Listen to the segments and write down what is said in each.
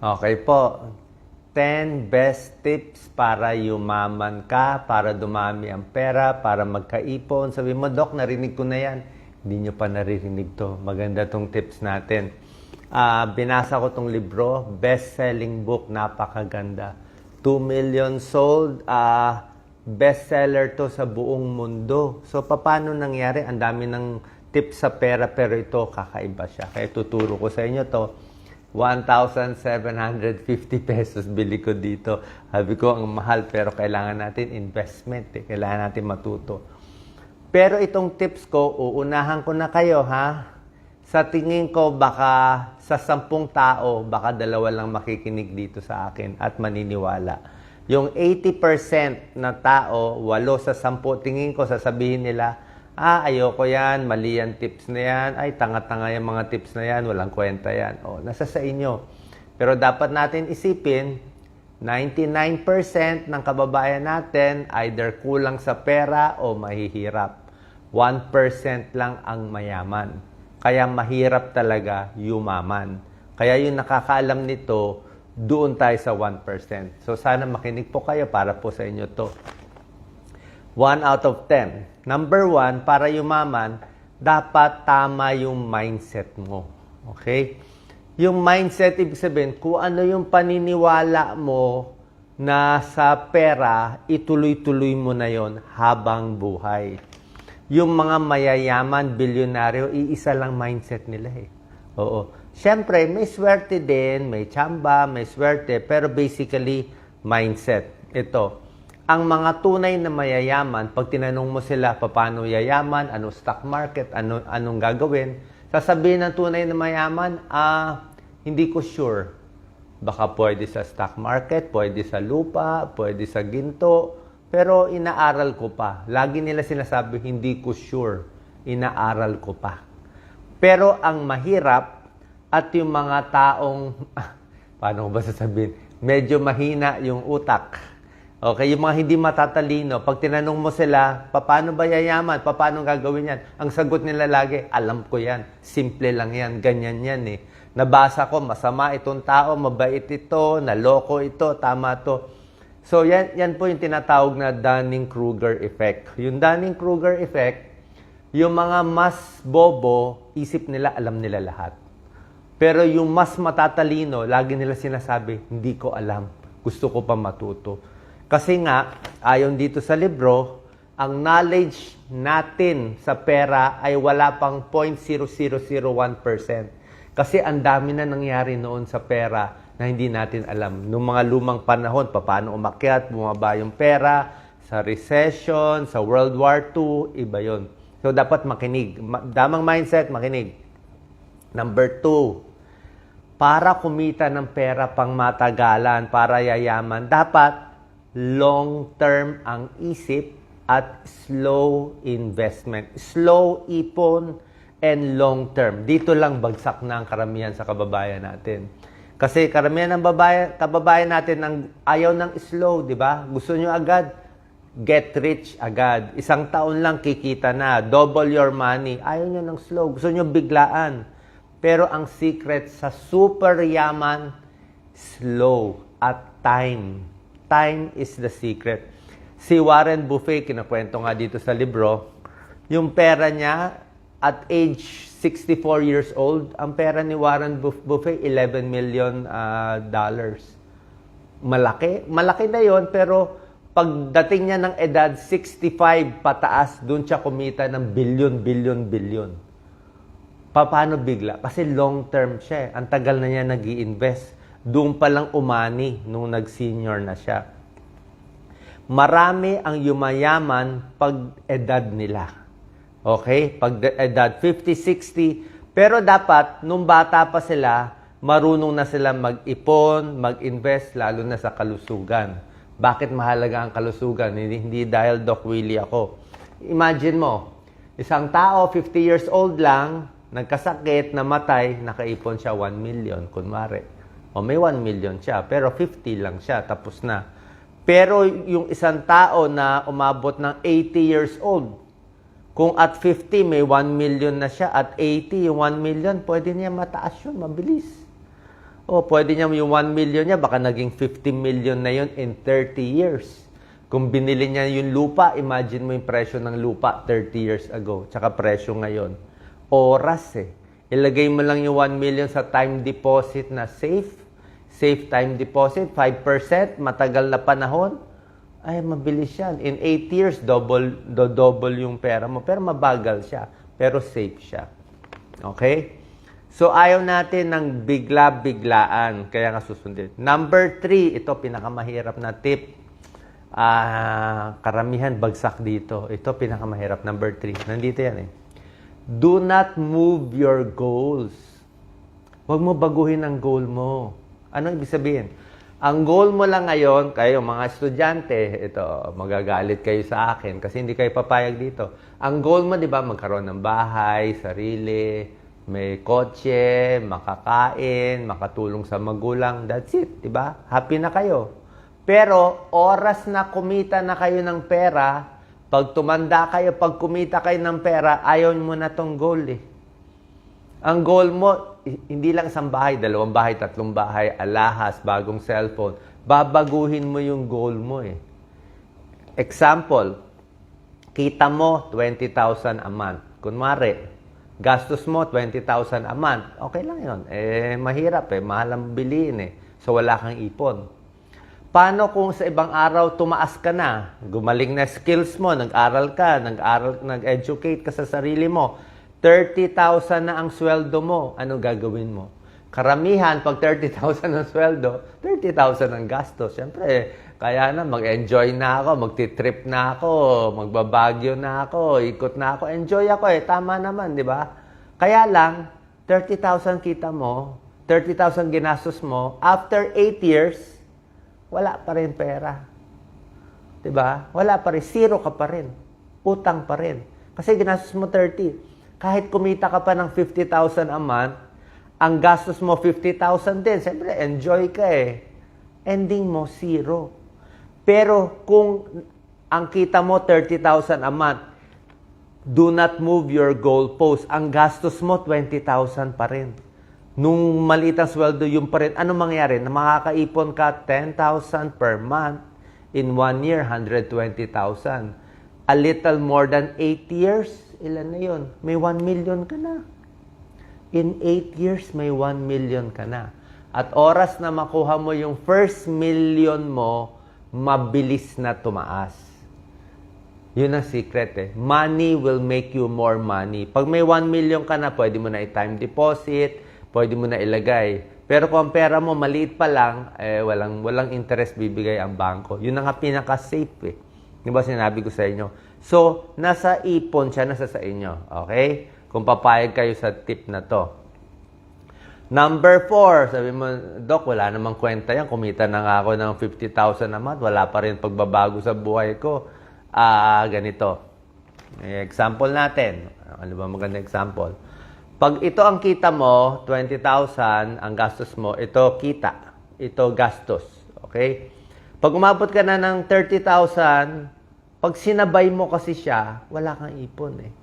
Okay po. 10 best tips para yumaman ka, para dumami ang pera, para magkaipon. Sabi mo, Doc, narinig ko na yan. Hindi nyo pa naririnig to. Maganda tong tips natin. Binasa ko tong libro, best-selling book, napakaganda. 2 million sold, bestseller to sa buong mundo. So, paano nangyari? Ang dami ng tips sa pera, pero ito, kakaiba siya. Kaya tuturo ko sa inyo to. 1,750 pesos bili ko dito. Sabi ko, ang mahal, pero kailangan natin investment. Kailangan natin matuto. Pero itong tips ko, uunahan ko na kayo, ha? Sa tingin ko, baka sa 10 tao, baka 2 lang makikinig dito sa akin at maniniwala. Yung 80% na tao, 8 sa 10, tingin ko, sasabihin nila, ayoko yan, mali yan tips na yan, ay tanga-tanga yung mga tips na yan, walang kwenta yan. Nasa sa inyo. Pero dapat natin isipin, 99% ng kababayan natin either kulang sa pera o mahihirap. 1% lang ang mayaman. Kaya mahirap talaga yumaman. Kaya yung nakakaalam nito, doon tayo sa 1%. So sana makinig po kayo para po sa inyo to. 1 out of 10. Number 1, para yumaman, dapat tama yung mindset mo. Okay? Yung mindset, ibig sabihin, kung ano yung paniniwala mo na sa pera, ituloy-tuloy mo na yon habang buhay. Yung mga mayayaman, bilyonaryo, iisa lang mindset nila eh. Oo. Siyempre, may swerte din, may tsamba, may swerte, pero basically, mindset. Ito. Ang mga tunay na mayayaman, pag tinanong mo sila paano yayaman, anong stock market, anong gagawin, sasabihin ng tunay na mayaman, hindi ko sure. Baka pwede sa stock market, pwede sa lupa, pwede sa ginto, pero inaaral ko pa. Lagi nila sinasabi, hindi ko sure. Inaaral ko pa. Pero ang mahirap at yung mga taong, paano ko ba sasabihin, medyo mahina yung utak. Okay, yung mga hindi matatalino, pag tinanong mo sila, paano ba yayaman? Paano gagawin yan? Ang sagot nila lagi, alam ko yan. Simple lang yan. Ganyan yan eh. Nabasa ko, masama itong tao, mabait ito, naloko ito, tama to. So, yan po yung tinatawag na Dunning-Kruger effect. Yung Dunning-Kruger effect, yung mga mas bobo, isip nila, alam nila lahat. Pero yung mas matatalino, lagi nila sinasabi, hindi ko alam. Gusto ko pa matuto. Kasi nga, ayon dito sa libro, ang knowledge natin sa pera ay wala pang 0.0001%. Kasi ang dami na nangyari noon sa pera na hindi natin alam. Noong mga lumang panahon, paano umakyat, bumaba yung pera, sa recession, sa World War II, iba yon. So, dapat makinig. Damang mindset, makinig. Number 2, para kumita ng pera pang matagalan, para yayaman, dapat long-term ang isip at slow investment. Slow ipon and long-term. Dito lang bagsak na ang karamihan sa kababayan natin. Kasi karamihan ng kababayan natin ang ayaw ng slow, di ba? Gusto nyo agad, get rich agad. 1 taon lang kikita na, double your money. Ayaw nyo ng slow, gusto nyo biglaan. Pero ang secret sa super yaman, slow at time. Time is the secret. Si Warren Buffett, kinakwento nga dito sa libro, yung pera niya at age 64 years old, ang pera ni Warren Buffett, $11 million. Malaki. Malaki na yon, pero pagdating niya ng edad 65 pataas, doon siya kumita ng billion. Paano bigla? Kasi long term siya. Ang tagal na niya nag-i-invest. Doon pa lang umani nung nag-senior na siya. Marami ang yumayaman pag edad nila. Okay? Pag edad 50, 60. Pero dapat, nung bata pa sila, marunong na sila mag-ipon, mag-invest, lalo na sa kalusugan. Bakit mahalaga ang kalusugan? Hindi dahil Doc Willie ako. Imagine mo, isang tao, 50 years old lang, nagkasakit, namatay, nakaipon siya 1 million, kunwari. O may 1 million siya, pero 50 lang siya, tapos na. Pero yung isang tao na umabot ng 80 years old, kung at 50 may 1 million na siya, at 80 yung 1 million, pwede niya mataas yun, mabilis. O, pwede niya yung 1 million niya, baka naging 50 million na yun in 30 years. Kung binili niya yung lupa, imagine mo yung presyo ng lupa 30 years ago, tsaka presyo ngayon. Oras eh. Ilagay mo lang yung 1 million sa time deposit na safe time deposit, 5%, matagal na panahon, ay mabilis yan. In 8 years, double yung pera mo. Pero mabagal siya, pero safe siya. Okay? So, ayaw natin ng bigla-biglaan, kaya nga susundin. Number 3, ito pinakamahirap na tip. Karamihan bagsak dito. Ito pinakamahirap, number 3. Nandito yan eh. Do not move your goals. Huwag mo baguhin ang goal mo. Ano ibig sabihin? Ang goal mo lang ngayon, kayo mga estudyante, ito, magagalit kayo sa akin kasi hindi kayo papayag dito. Ang goal mo, di ba, magkaroon ng bahay, sarili, may kotse, makakain, makatulong sa magulang. That's it, di ba? Happy na kayo. Pero, oras na kumita na kayo ng pera, pag tumanda kayo, pag kumita kayo ng pera, ayaw mo na tong goal eh. Ang goal mo, hindi lang isang bahay, 2 bahay, 3 bahay, alahas, bagong cellphone. Babaguhin mo yung goal mo eh. Example, kita mo 20,000 a month. Kunwari, gastos mo 20,000 a month. Okay lang yun. Mahirap eh. Mahal ang biliin eh. So, wala kang ipon. Paano kung sa ibang araw tumaas ka na? Gumaling na skills mo, nag-aral ka, nag-educate ka sa sarili mo. 30,000 na ang sweldo mo. Ano gagawin mo? Karamihan, pag 30,000 ang sweldo, 30,000 ang gastos. Siyempre, kaya na, mag-enjoy na ako, magti-trip na ako, magbabagyo na ako, ikot na ako. Enjoy ako eh. Tama naman, di ba? Kaya lang, 30,000 kita mo, 30,000 ginastos mo, after 8 years, wala pa rin pera. Diba? Wala pa rin. Zero ka pa rin. Utang pa rin. Kasi ginastos mo 30. Kahit kumita ka pa ng 50,000 a month, ang gastos mo 50,000 din. Siyempre, enjoy ka eh. Ending mo, zero. Pero kung ang kita mo 30,000 a month, do not move your goalpost. Ang gastos mo 20,000 pa rin. Nung maliit ang sweldo, yung pa rin. Ano mangyari? Na makakaipon ka 10,000 per month. In 1 year, 120,000. A little more than 8 years, ilan na yun? May 1 million ka na. In 8 years, may 1 million ka na. At oras na makuha mo yung first million mo, mabilis na tumaas. Yun ang secret eh. Money will make you more money. Pag may 1 million ka na, pwede mo na i-time deposit, pwede mo na ilagay. Pero kung ang pera mo maliit pa lang, walang interest bibigay ang bangko. Yun ang pinaka-safe eh. Di ba sinabi ko sa inyo? So, nasa ipon siya, nasa sa inyo. Okay? Kung papayag kayo sa tip na to. Number 4, sabi mo, Doc, wala namang kwenta yan. Kumita na nga ako ng 50,000 a month. Wala pa rin pagbabago sa buhay ko. Ganito. Example natin. Ano ba magandang example? Pag ito ang kita mo, 20,000, ang gastos mo, ito kita. Ito gastos. Okay? Pag umabot ka na ng 30,000, pag sinabay mo kasi siya, wala kang ipon eh.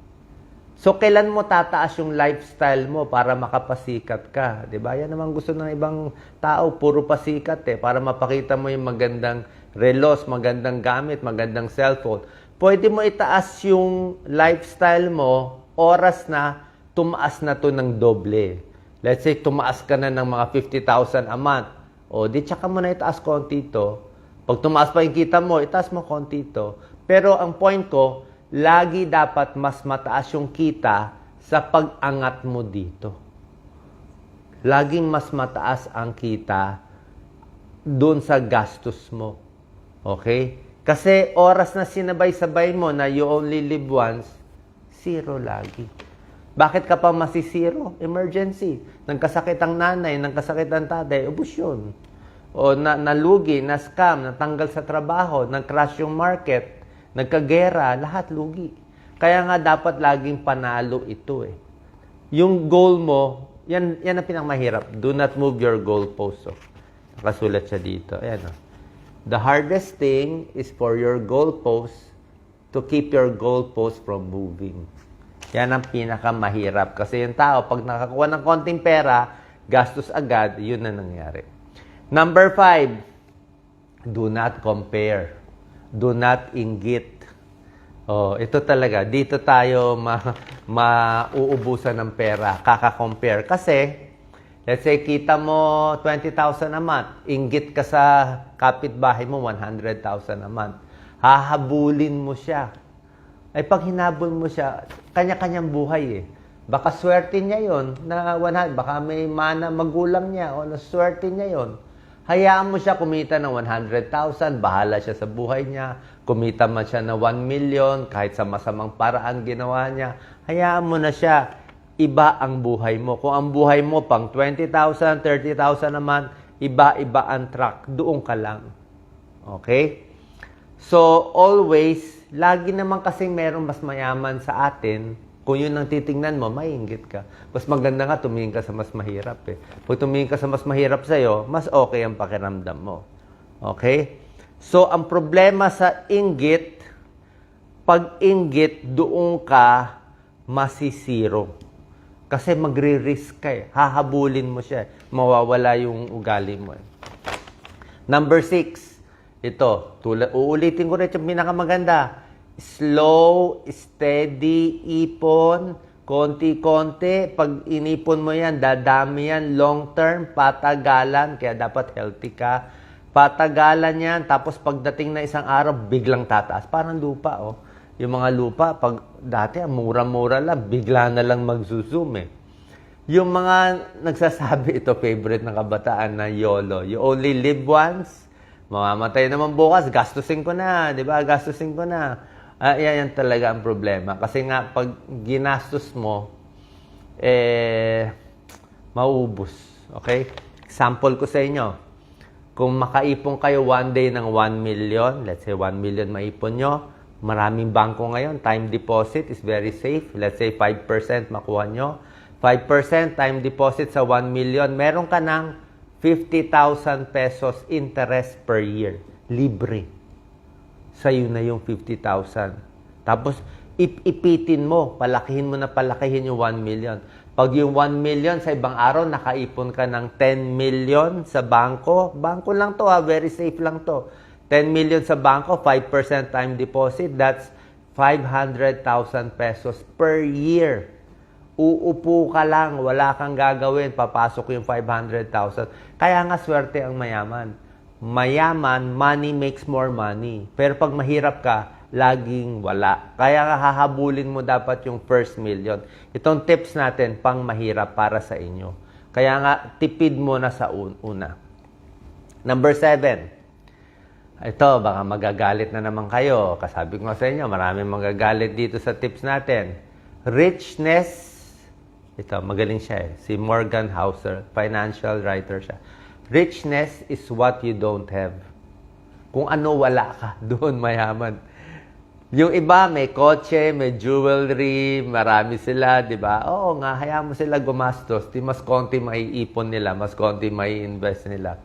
So, kailan mo tataas yung lifestyle mo para makapasikat ka? Diba? Yan naman gusto ng ibang tao, puro pasikat eh, para mapakita mo yung magandang relos, magandang gamit, magandang cellphone. Pwede mo itaas yung lifestyle mo, oras na, tumaas na to ng doble. Let's say, tumaas ka na ng mga 50,000 a month. O, di tsaka mo na itaas konti to. Pag tumaas pa yung kita mo, itaas mo konti to. Pero ang point ko, lagi dapat mas mataas yung kita sa pag-angat mo dito. Laging mas mataas ang kita doon sa gastos mo. Okay? Kasi oras na sinabay-sabay mo na you only live once, zero lagi. Bakit ka pa masisiro? Emergency. Nagkasakit ang nanay, nagkasakit ang tatay, ubos yun. O nalugi, na-scam, natanggal sa trabaho, nag-crash yung market, nagkagera, lahat lugi. Kaya nga dapat laging panalo ito eh. Yung goal mo, yan ang pinakamahirap. Do not move your goalpost. So, nakasulat siya dito. Ayan o. The hardest thing is for your goalpost to keep your goalpost from moving. Yan ang pinakamahirap. Kasi yung tao, pag nakakuha ng konting pera, gastos agad, yun na nangyari. Number 5, do not compare. Do not inggit. Oh, ito talaga, dito tayo mauubusan ng pera, kaka-compare. Kasi, let's say, kita mo 20,000 a month, inggit ka sa kapitbahay mo, 100,000 a month. Hahabulin mo siya. Ay, pag hinabol mo siya, kanya-kanyang buhay eh. Baka swerte niya yon na 100, baka may mana magulang niya o na swerte niya yon. Hayaan mo siya kumita ng 100,000, bahala siya sa buhay niya. Kumita man siya ng 1 million, kahit sa masamang paraan ginawa niya. Hayaan mo na siya. Iba ang buhay mo. Kung ang buhay mo pang 20,000, 30,000 naman, iba-iba ang track. Doon ka lang. Okay? So, always, lagi naman kasing merong mas mayaman sa atin. Kung yun ang titingnan mo, maiinggit ka. Mas maganda nga, tumingin ka sa mas mahirap eh. Pag tumingin ka sa mas mahirap sa'yo, mas okay ang pakiramdam mo. Okay? So, ang problema sa inggit, pag inggit, doon ka masisiro. Kasi magre-risk ka eh. Hahabulin mo siya. Mawawala yung ugali mo eh. Number 6, ito, uulitin ko rin yung pinakamaganda. Slow, steady, ipon, konti-konti. Pag inipon mo yan, dadami yan. Long term, patagalan. Kaya dapat healthy ka. Patagalan yan. Tapos pagdating na isang araw, biglang tataas. Parang lupa, oh. Yung mga lupa, pag dati, mura-mura lang, bigla na lang mag-zoom eh. Yung mga nagsasabi, ito favorite ng kabataan na YOLO. You only live once. Mamamatay naman bukas, gastusin ko na. Di ba? Gastusin ko na. Yan talaga ang problema. Kasi nga, pag ginastos mo, maubos. Okay? Example ko sa inyo. Kung makaipon kayo one day ng 1 million, let's say 1 million maipon nyo, maraming bangko ngayon, time deposit is very safe. Let's say 5% makuha nyo. 5% time deposit sa 1 million, meron ka ng 50,000 pesos interest per year. Libre. Sa'yo na yung 50,000. Tapos, ipitin mo. Palakihin mo na palakihin yung 1 million. Pag yung 1 million sa ibang araw, nakaipon ka ng 10 million sa bangko. Bangko lang to ha. Very safe lang to. 10 million sa bangko, 5% time deposit. That's 500,000 pesos per year. Uupo ka lang. Wala kang gagawin. Papasok yung 500,000. Kaya nga swerte ang mayaman. Mayaman, money makes more money. Pero pag mahirap ka, laging wala. Kaya hahabulin mo dapat yung first million. Itong tips natin, pang mahirap para sa inyo. Kaya nga, tipid mo na sa una. Number 7. Ito, baka magagalit na naman kayo. Kasabi ko sa inyo, maraming magagalit dito sa tips natin. Richness, ito, magaling siya eh. Si Morgan Housel, financial writer siya. Richness is what you don't have. Kung ano wala ka, doon mayaman. Yung iba, may kotse, may jewelry, marami sila, di ba? Oo nga, hayaan mo sila gumastos. Di mas konti maiipon nila, mas konti mai-invest nila.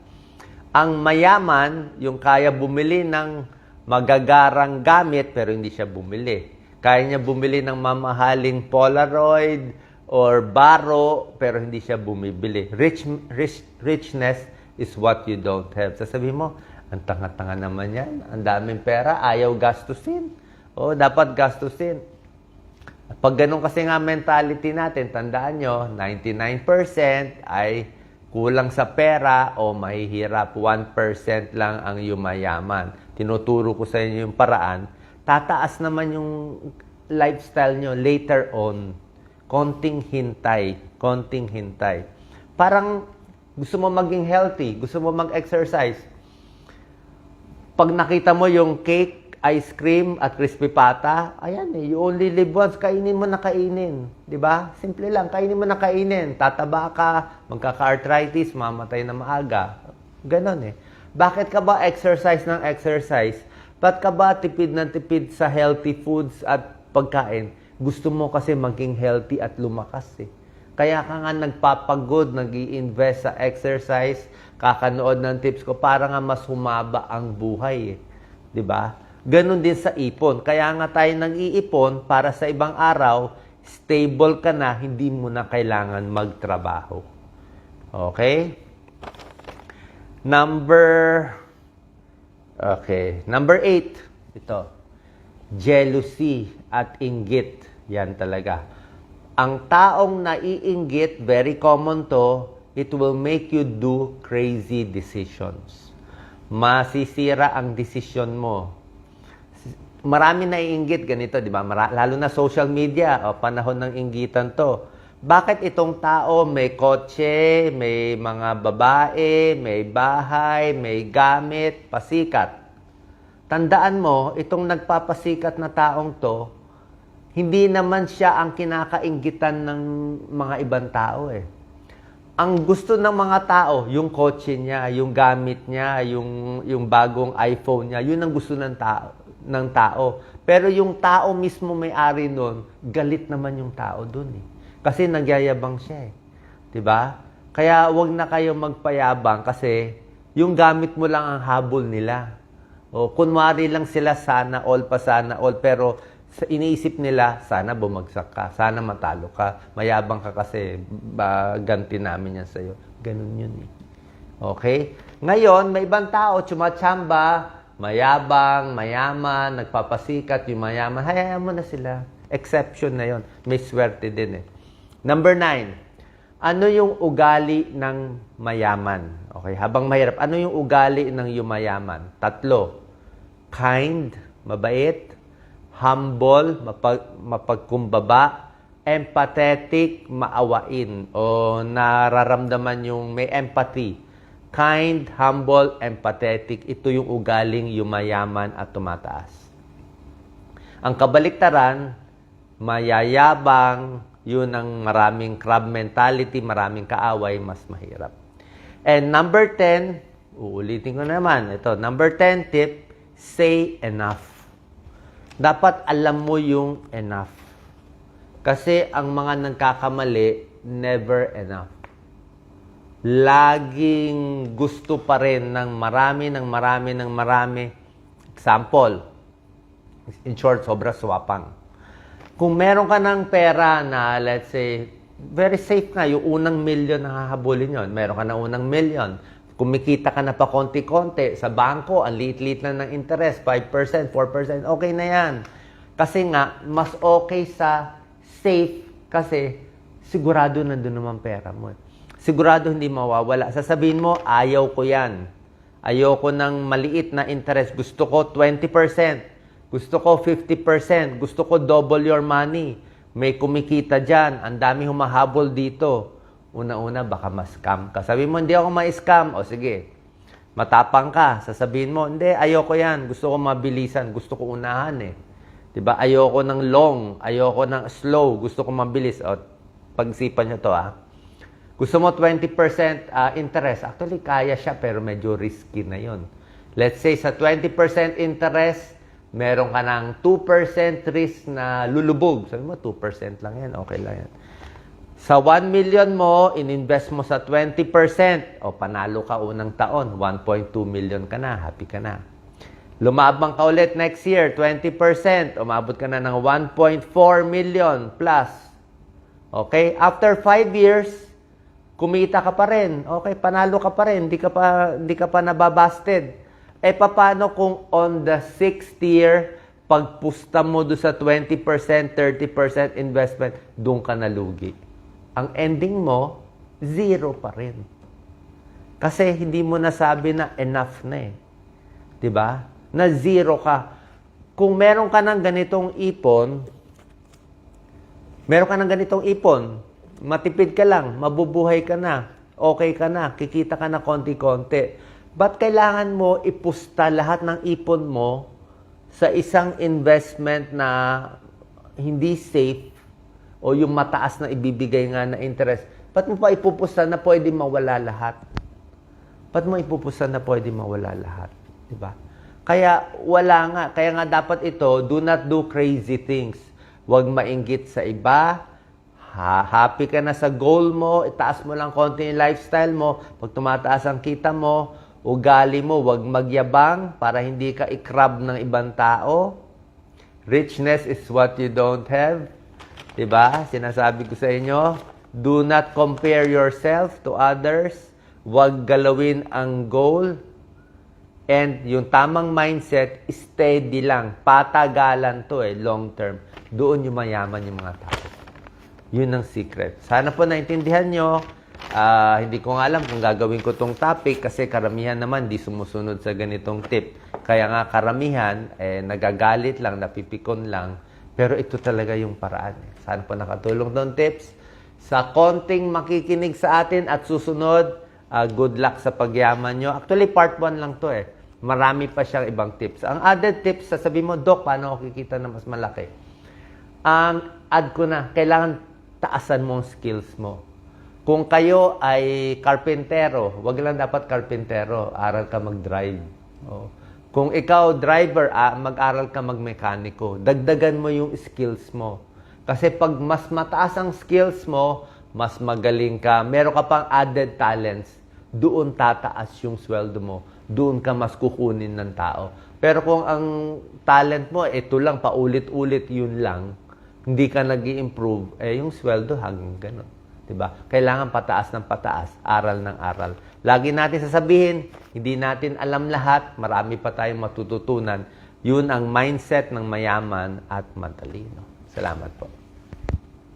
Ang mayaman, yung kaya bumili ng magagarang gamit, pero hindi siya bumili. Kaya niya bumili ng mamahaling Polaroid or baro, pero hindi siya bumibili. Richness is what you don't have. Sasabihin mo, ang tanga-tanga naman yan. Ang daming pera, ayaw gastusin. O, dapat gastusin. At pag ganun kasi nga mentality natin, tandaan nyo, 99% ay kulang sa pera o mahihirap. 1% lang ang yumayaman. Tinuturo ko sa inyo yung paraan. Tataas naman yung lifestyle nyo later on. Konting hintay. Konting hintay. Parang gusto mo maging healthy, gusto mo mag-exercise. Pag nakita mo yung cake, ice cream, at crispy pata, ayan eh, you only live once, kainin mo na kainin. Diba? Simple lang, kainin mo na kainin. Tataba ka, magkaka-arthritis, mamatay na maaga. Ganon eh. Bakit ka ba exercise ng exercise? Ba't ka ba tipid ng tipid sa healthy foods at pagkain? Gusto mo kasi maging healthy at lumakas eh. Kaya ka nga nagpapagod, nag-i-invest sa exercise, kakanood ng tips ko, para nga mas humaba ang buhay. Eh. 'Di ba? Ganon din sa ipon. Kaya nga tayo nag-iipon para sa ibang araw, stable ka na, hindi mo na kailangan magtrabaho. Okay? Number 8. Ito. Jealousy at inggit. Yan talaga. Ang taong naiinggit, very common to, it will make you do crazy decisions. Masisira ang desisyon mo. Marami naiinggit ganito, di ba? Lalo na social media, panahon ng inggitan to. Bakit itong tao may kotse, may mga babae, may bahay, may gamit, pasikat? Tandaan mo, itong nagpapasikat na taong to, hindi naman siya ang kinakainggitan ng mga ibang tao eh. Ang gusto ng mga tao, yung kotse niya, yung gamit niya, yung bagong iPhone niya, yun ang gusto ng tao. Pero yung tao mismo may-ari nun, galit naman yung tao dun eh. Kasi nagyayabang siya eh. 'Di ba? Kaya wag na kayo magpayabang kasi yung gamit mo lang ang habol nila. O kunwari lang sila sana all pero iniisip nila sana bumagsak ka, sana matalo ka, mayabang ka kasi ganti namin yan sa iyo. Ganun yun eh. Okay? Ngayon, may ibang tao tsumachamba, mayabang, mayaman, nagpapasikat, yung mayaman, hayaan mo na sila. Exception na yon. May swerte din eh. Number 9, ano yung ugali ng mayaman? Okay, habang mahirap, ano yung ugali ng yumayaman? 3, kind, mabait, humble, mapagkumbaba, empathetic, maawain, o nararamdaman yung may empathy. Kind, humble, empathetic, ito yung ugaling yumayaman at tumataas. Ang kabaliktaran, mayayabang, yun ang maraming crab mentality, maraming kaaway, mas mahirap. And number 10, uulitin ko naman, ito, number 10 tip, say enough. Dapat alam mo yung enough. Kasi ang mga nagkakamali, never enough. Laging gusto pa rin ng marami. Example, in short, sobra swapang. Kung meron ka ng pera na, let's say, very safe nga, yung unang million na hahabulin yun. Meron ka ng unang million. Kumikita ka na pa konti-konti sa bangko, ang liit-liit na ng interest, 5%, 4%, okay na yan. Kasi nga, mas okay sa safe kasi sigurado nandun naman pera mo. Sigurado hindi mawawala. Sasabihin mo, ayaw ko yan. Ayoko ng maliit na interest. Gusto ko 20%. Gusto ko 50%. Gusto ko double your money. May kumikita dyan. Ang dami humahabol dito. Una-una, baka ma-scam ka. Sabihin mo, hindi ako ma-scam. O sige, matapang ka. Sasabihin mo, hindi, ayoko yan. Gusto ko mabilisan. Gusto ko unahan eh. Diba? Ayoko ng long. Ayoko ng slow. Gusto ko mabilis. O, pag-isipan nyo to Gusto mo 20% interest. Actually, kaya siya pero medyo risky na yon. Let's say sa 20% interest, meron ka ng 2% risk na lulubog. Sabi mo, 2% lang yan. Okay lang yan. Sa 1 million mo, ininvest mo sa 20%. O, panalo ka unang taon. 1.2 million ka na. Happy ka na. Lumabang ka ulit next year, 20%. Umabot ka na ng 1.4 million plus. Okay? After 5 years, kumita ka pa rin. Okay, panalo ka pa rin. Hindi ka pa nababasted. Paano kung on the 6th year, pagpusta mo doon sa 20%, 30% investment, doon ka nalugi? Ang ending mo, 0 pa rin. Kasi hindi mo nasabi na enough na eh. 'Di ba? Na 0 ka. Kung meron ka ng ganitong ipon, matipid ka lang, mabubuhay ka na, okay ka na, kikita ka na konti-konti. Ba't kailangan mo ipusta lahat ng ipon mo sa isang investment na hindi safe o yung mataas na ibibigay nga na interest? Ba't mo pa ipupusta na pwede mawala lahat? Diba? Kaya wala nga. Kaya nga dapat ito, do not do crazy things. Huwag mainggit sa iba. Happy ka na sa goal mo. Itaas mo lang konti yung lifestyle mo. Pag tumataas ang kita mo, ugali mo, huwag magyabang para hindi ka ikrab ng ibang tao. Richness is what you don't have. Diba? Sinasabi ko sa inyo, Do not compare yourself to others. Huwag galawin ang goal. And yung tamang mindset, steady lang. Patagalan to long term. Doon yung mayaman yung mga tao. Yun ang secret. Sana po naintindihan nyo. Hindi ko nga alam kung gagawin ko tong topic kasi karamihan naman di sumusunod sa ganitong tip. Kaya nga karamihan, nagagalit lang, napipikon lang. Pero ito talaga yung paraan. Sana po nakatulong tong tips. Sa konting makikinig sa atin at susunod, good luck sa pagyaman nyo. Actually, part 1 lang to Marami pa siyang ibang tips. Ang added tips, sasabihin mo, Doc, paano ako kikita na mas malaki? Add ko na, kailangan taasan mo ang skills mo. Kung kayo ay karpentero, wag lang dapat karpentero, aral ka mag-drive. Kung ikaw driver, mag-aral ka mag-mekaniko. Dagdagan mo yung skills mo. Kasi pag mas mataas ang skills mo, mas magaling ka, meron ka pang added talents, doon tataas yung sweldo mo. Doon ka mas kukunin ng tao. Pero kung ang talent mo, ito lang, paulit-ulit yun lang, hindi ka nag-i-improve, yung sweldo hanggang ganun. Diba? Kailangan pataas ng pataas, aral ng aral. Lagi natin sasabihin, hindi natin alam lahat, marami pa tayong matututunan. Yun ang mindset ng mayaman at matalino. Salamat po.